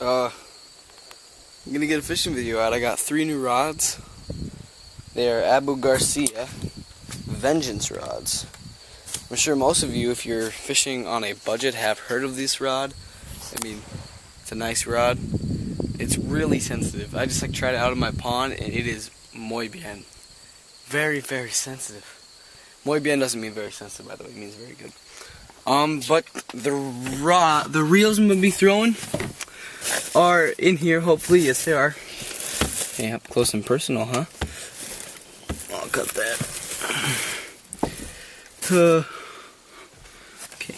I'm gonna get a fishing video out. I got 3 new rods. They are Abu Garcia Vengeance rods. I'm sure most of you, if you're fishing on a budget, have heard of this rod. I mean, it's a nice rod. It's really sensitive. I just tried it out of my pond, and it is muy bien. Very, very sensitive. Muy bien doesn't mean very sensitive, by the way. It means very good. But the reels I'm gonna be throwing are in here, hopefully. Yes, they are. Okay, up close and personal, huh? I'll cut that. Okay.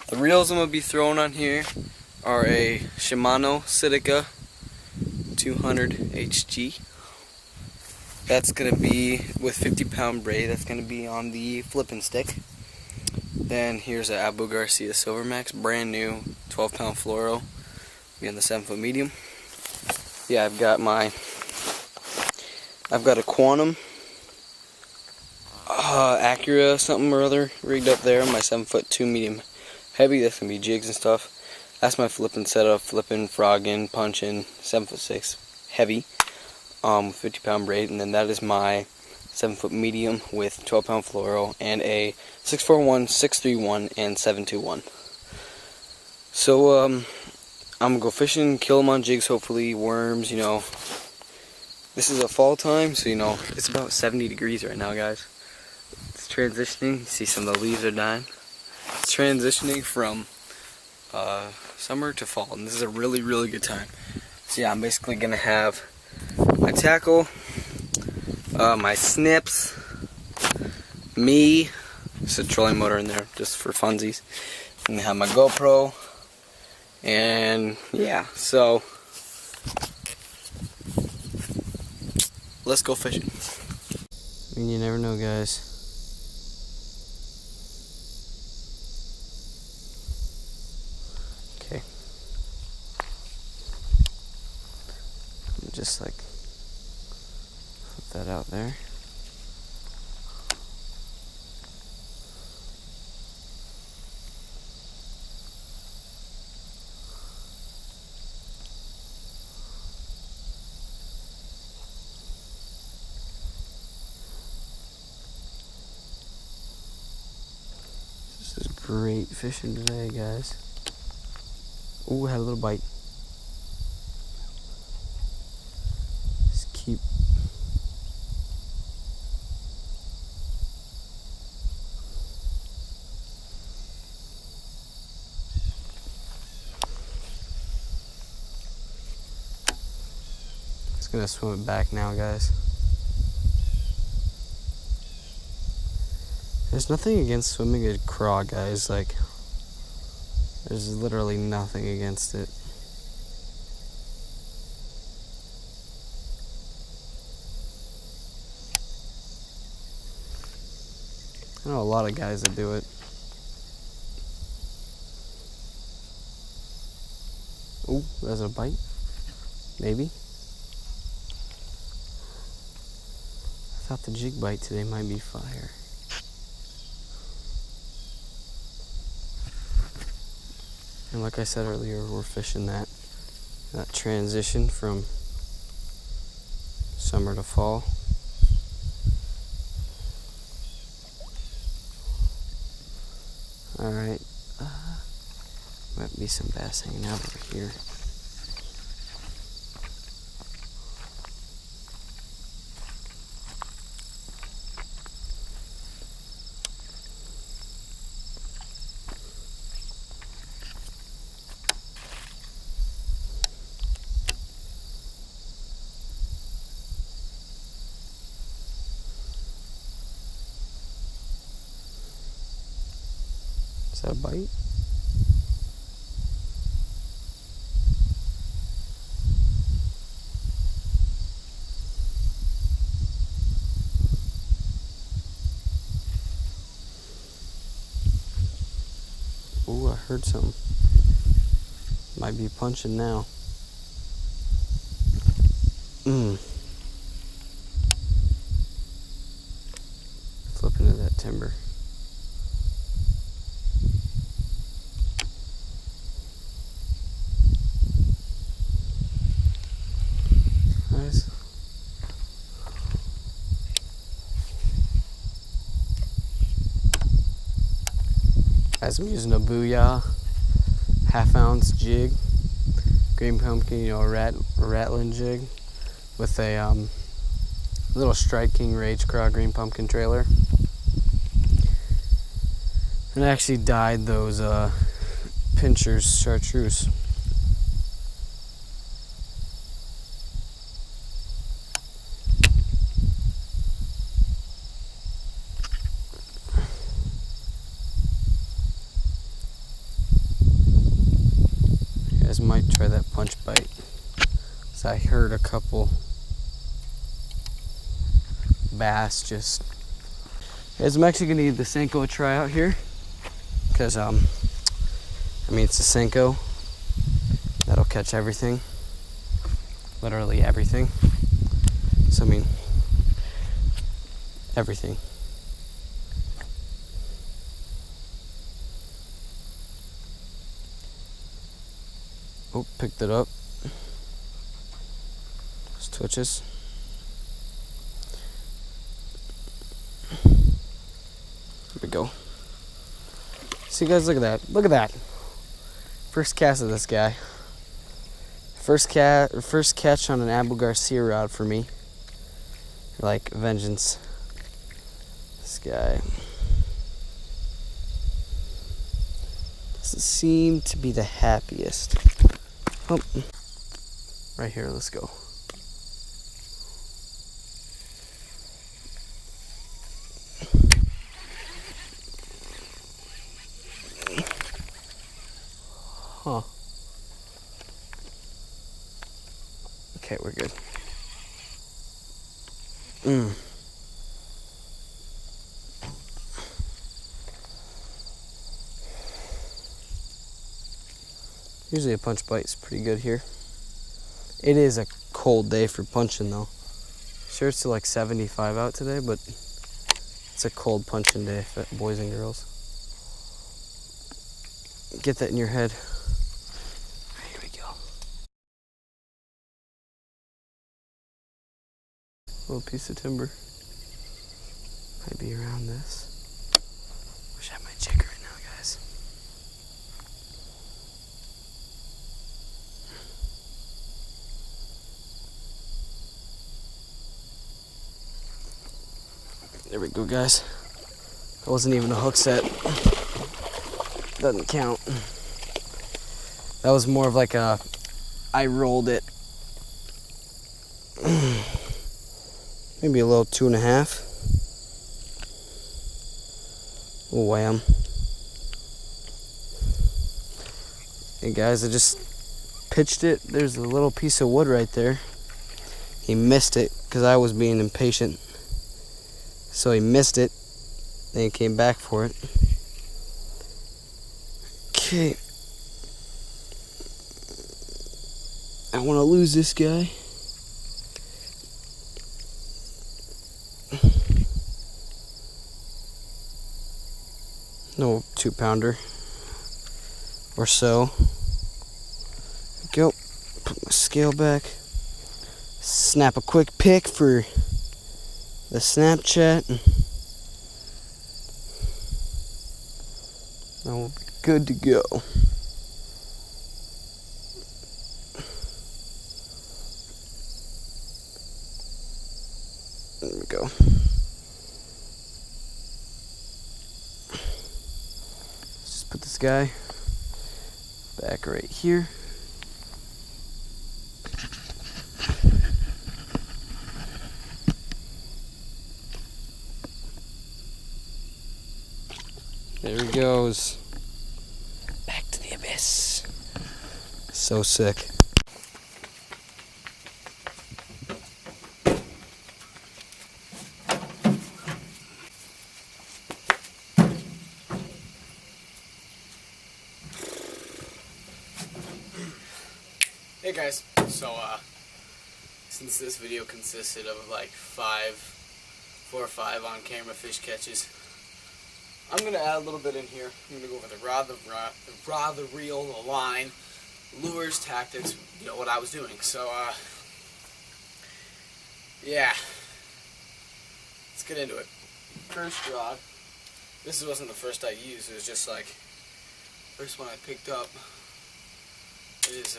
The reels I'm gonna be throwing on here are a Shimano Sitica 200 HG. That's gonna be with 50-pound braid. That's gonna be on the flipping stick. Then here's a Abu Garcia Silvermax, brand new, 12-pound fluoro, be on the 7-foot medium. Yeah, I've got a Quantum Acura something or other rigged up there. My 7-foot 2 medium heavy. That's gonna be jigs and stuff. That's my flipping setup, flipping, frogging, punching, 7'6" heavy, 50-pound braid, and then that is my 7-foot medium with 12-pound fluoro and a 641, 631, and 721. So I'm gonna go fishing, kill them on jigs, hopefully worms. You know, this is a fall time, so you know it's about 70 degrees right now, guys. It's transitioning. You see some of the leaves are dying. It's transitioning from summer to fall, and this is a really, really good time. So yeah, I'm basically gonna have my tackle, my snips, me, just a trolling motor in there just for funsies, and I have my GoPro, and yeah, so let's go fishing. I mean, you never know, guys. Okay, just put that out there. This is great fishing today, guys. Ooh, had a little bite. Just keep gonna swim it back now, guys. There's nothing against swimming a craw, guys. Like, there's literally nothing against it. I know a lot of guys that do it. Ooh, there's a bite. Maybe. I thought the jig bite today might be fire. And like I said earlier, we're fishing that transition from summer to fall. Alright, might be some bass hanging out over here. Is that a bite? Ooh, I heard something. Might be punching now. Flipping to that timber. guys, I'm using a Booyah half-ounce jig, green pumpkin, a rattling jig with a little Strike King Rage Craw green pumpkin trailer. And I actually dyed those pinchers chartreuse. You guys might try that punch bite. So I heard a couple bass just. Guys, I'm actually gonna give the Senko a try out here, because it's a Senko that'll catch everything, literally everything. So everything. Oh, picked it up. Just twitches. Here we go. See, guys, look at that. Look at that. First cast of this guy. First catch on an Abu Garcia rod for me. Like vengeance. This guy doesn't seem to be the happiest. Oh, right here. Let's go. Huh. Okay, we're good. Usually a punch bite's pretty good here. It is a cold day for punching though. Sure, it's like 75 out today, but it's a cold punching day, boys and girls. Get that in your head. Here we go. Little piece of timber. Might be around this. Wish I had my jig right now, guys. There we go, guys. That wasn't even a hook set. Doesn't count. That was more of like I rolled it. Maybe a little 2.5. Oh, wham. Hey guys, I just pitched it. There's a little piece of wood right there. He missed it because I was being impatient. So he missed it. Then he came back for it. Okay. I want to lose this guy. No 2-pounder or so. Go. Put my scale back. Snap a quick pic for the Snapchat. Now we'll be good to go. There we go. Let's just put this guy back right here. There he goes. Back to the abyss. So sick. Hey guys, so since this video consisted of like 4 or 5 on camera fish catches, I'm going to add a little bit in here. I'm going to go over the rod, the reel, the line, lures, tactics, what I was doing. So, yeah. Let's get into it. First rod. This wasn't the first I used. It was just like First one I picked up is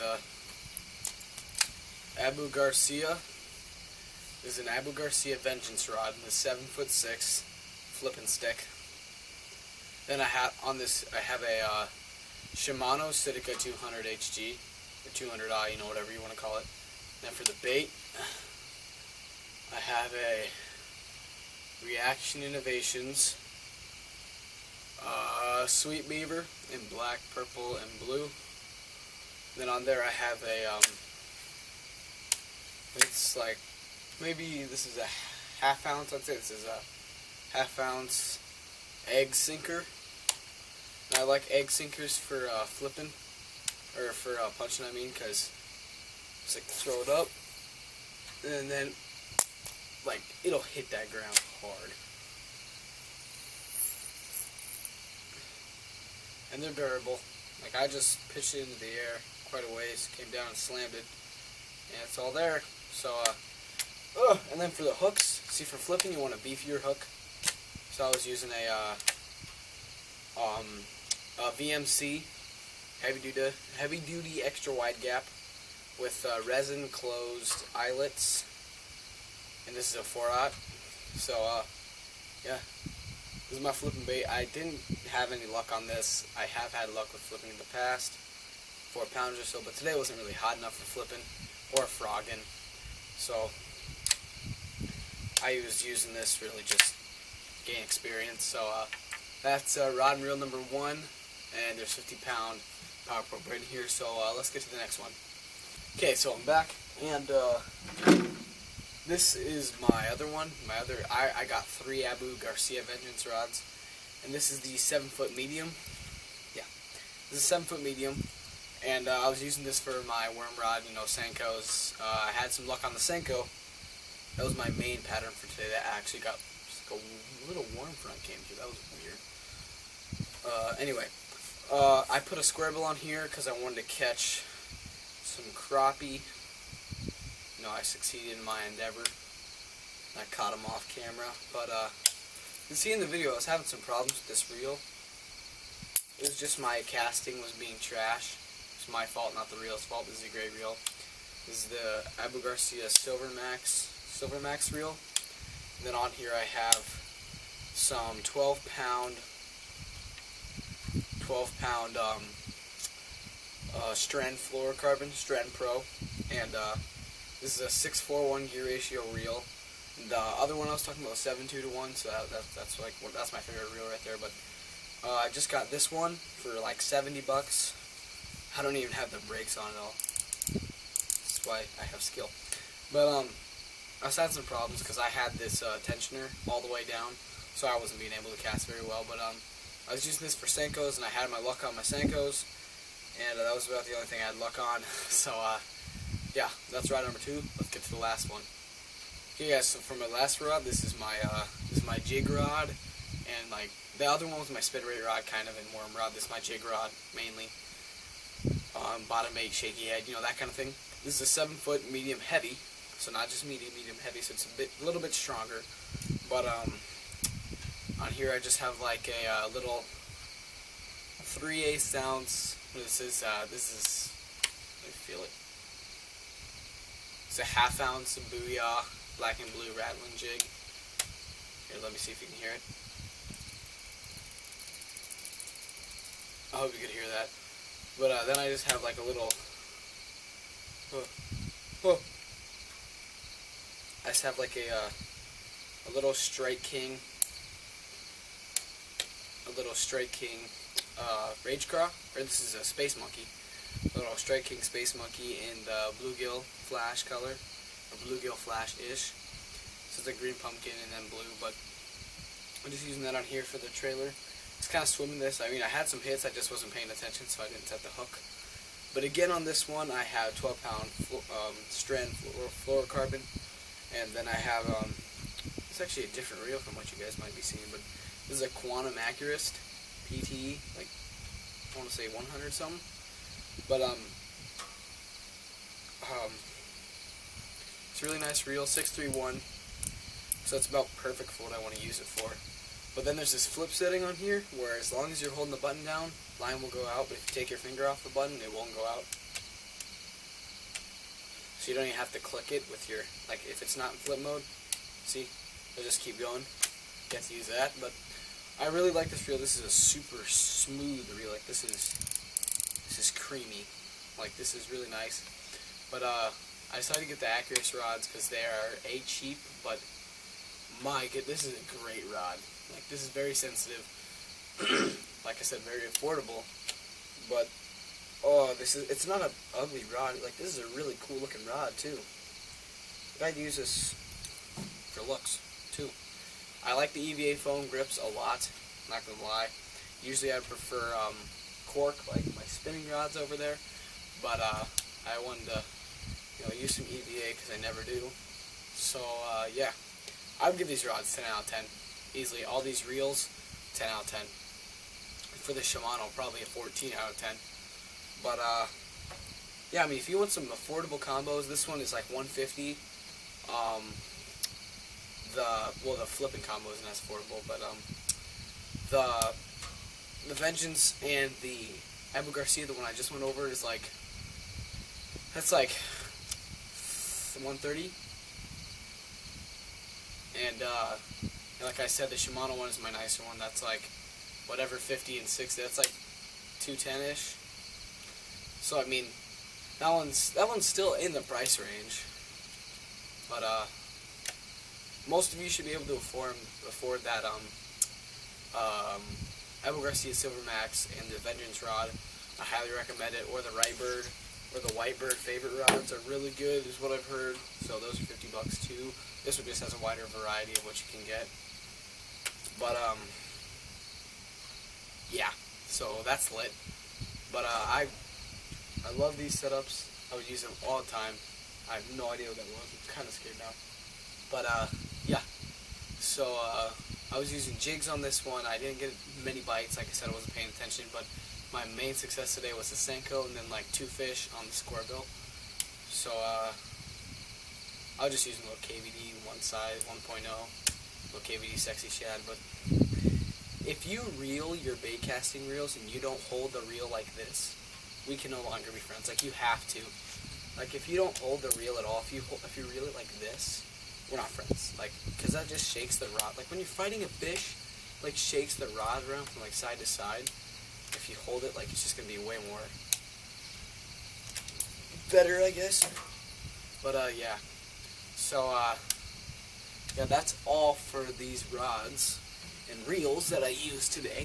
Abu Garcia. This is an Abu Garcia Vengeance rod, the 7'6" flipping stick. Then I have a Shimano Sitica 200 HG or 200i, you know, whatever you want to call it. Then for the bait, I have a Reaction Innovations Sweet Beaver in black, purple, and blue. Then on there I have a it's like, maybe this is a ½ ounce. I'd say this is a ½ ounce egg sinker. And I like egg sinkers for flipping, or for punching, I mean, because it's like throw it up, and then like it'll hit that ground hard. And they're durable. Like, I just pitched it into the air quite a ways, came down and slammed it, and it's all there. So, and then for the hooks, see, for flipping you want a beefier hook. So I was using a VMC heavy duty extra wide gap with resin closed eyelets, and this is a 4/0. So yeah, this is my flipping bait. I didn't have any luck on this. I have had luck with flipping in the past, 4 pounds or so, but today wasn't really hot enough for flipping or frogging. So I was using this really just gain experience. So that's rod and reel number 1, and there's 50-pound power probe right here. So let's get to the next one. Okay, so I'm back, and this is my other one. I got 3 Abu Garcia Vengeance rods, and this is the 7-foot medium. Yeah, this is a 7-foot medium, and I was using this for my worm rod, you know, Senkos. I had some luck on the Senko. That was my main pattern for today. That actually got like a little worm front came through. That was weird. Anyway, I put a square bill on here because I wanted to catch some crappie. You know, I succeeded in my endeavor. I caught them off camera, but you can see in the video I was having some problems with this reel. It was just my casting was being trash. It's my fault, not the reel's fault. This is a great reel. This is the Abu Garcia Silver Max reel. And then on here I have some 12-pound Strand fluorocarbon, Strand Pro, and this is a 6:4:1 gear ratio reel. And the other one I was talking about, 7:2:1, so that's my favorite reel right there. But I just got this one for like $70. I don't even have the brakes on it all. That's why I have skill. But I was having some problems because I had this tensioner all the way down, so I wasn't being able to cast very well. But I was using this for Senkos, and I had my luck on my Senkos, and that was about the only thing I had luck on. So yeah, that's rod number 2. Let's get to the last one. Okay, guys. So for my last rod, this is my jig rod, and like the other one was my spit rate rod, kind of, and worm rod. This is my jig rod mainly. Bottom 8, shaky head, you know, that kind of thing. This is a 7-foot medium heavy, so not just medium heavy. So it's a little bit stronger. But on here I just have like a little 3/8 ounce. This is let me feel it. It's a ½ ounce of Booyah black and blue rattling jig. Here, let me see if you can hear it. I hope you could hear that. But then I just have like a little. I just have like a little Strike King. Rage Craw, or this is a Space Monkey. A little Strike King Space Monkey in the bluegill flash color, or bluegill flash-ish. This is the green pumpkin and then blue, but I'm just using that on here for the trailer. Just kind of swimming this. I mean, I had some hits, I just wasn't paying attention, so I didn't set the hook. But again, on this one, I have 12-pound Strand fluorocarbon, and then I have it's actually a different reel from what you guys might be seeing, but this is a Quantum Accurist PT, like I want to say 100 something. But it's a really nice reel, 631. So it's about perfect for what I want to use it for. But then there's this flip setting on here where as long as you're holding the button down, line will go out, but if you take your finger off the button, it won't go out. So you don't even have to click it with your, like if it's not in flip mode, see, it'll just keep going. You have to use that, but I really like this reel. This is a super smooth reel. Like this is creamy. Like this is really nice. But I decided to get the Accuracy rods because they are cheap, but my god, this is a great rod. Like this is very sensitive. Like I said, very affordable. But oh, it's not an ugly rod. Like this is a really cool looking rod too. I'd use this for looks too. I like the EVA foam grips a lot. Not gonna lie. Usually I prefer cork, like my spinning rods over there. But I wanted to, use some EVA because I never do. So yeah, I would give these rods 10 out of 10 easily. All these reels, 10 out of 10. For the Shimano, probably a 14 out of 10. But yeah, I mean, if you want some affordable combos, this one is like 150. The flipping combo isn't as affordable, but the Vengeance and the Abu Garcia, the one I just went over, is like, that's like 130. And like I said, the Shimano one is my nicer one. That's like whatever 50 and 60. That's like 210-ish. So I mean, that one's still in the price range. But most of you should be able to afford that Abu Garcia Silver Max and the Vengeance rod. I highly recommend it. Or the Rightbird or the Whitebird favorite rods are really good, is what I've heard. So those are $50 too. This one just has a wider variety of what you can get. But yeah, so that's lit. But I love these setups. I would use them all the time. I have no idea what that was. I'm kind of scared now. But yeah. So I was using jigs on this one. I didn't get many bites. Like I said, I wasn't paying attention. But my main success today was the Senko and then like 2 fish on the square bill. So I was just using a little KVD one side, 1.0, little KVD Sexy Shad. But if you reel your bait casting reels and you don't hold the reel like this, we can no longer be friends. Like, you have to. Like, if you don't hold the reel at all, if you reel it like this, we're not friends. Like, because that just shakes the rod. Like, when you're fighting a fish, like, shakes the rod around from like side to side. If you hold it, like, it's just gonna be way more better, I guess. But yeah. So yeah, that's all for these rods and reels that I used today.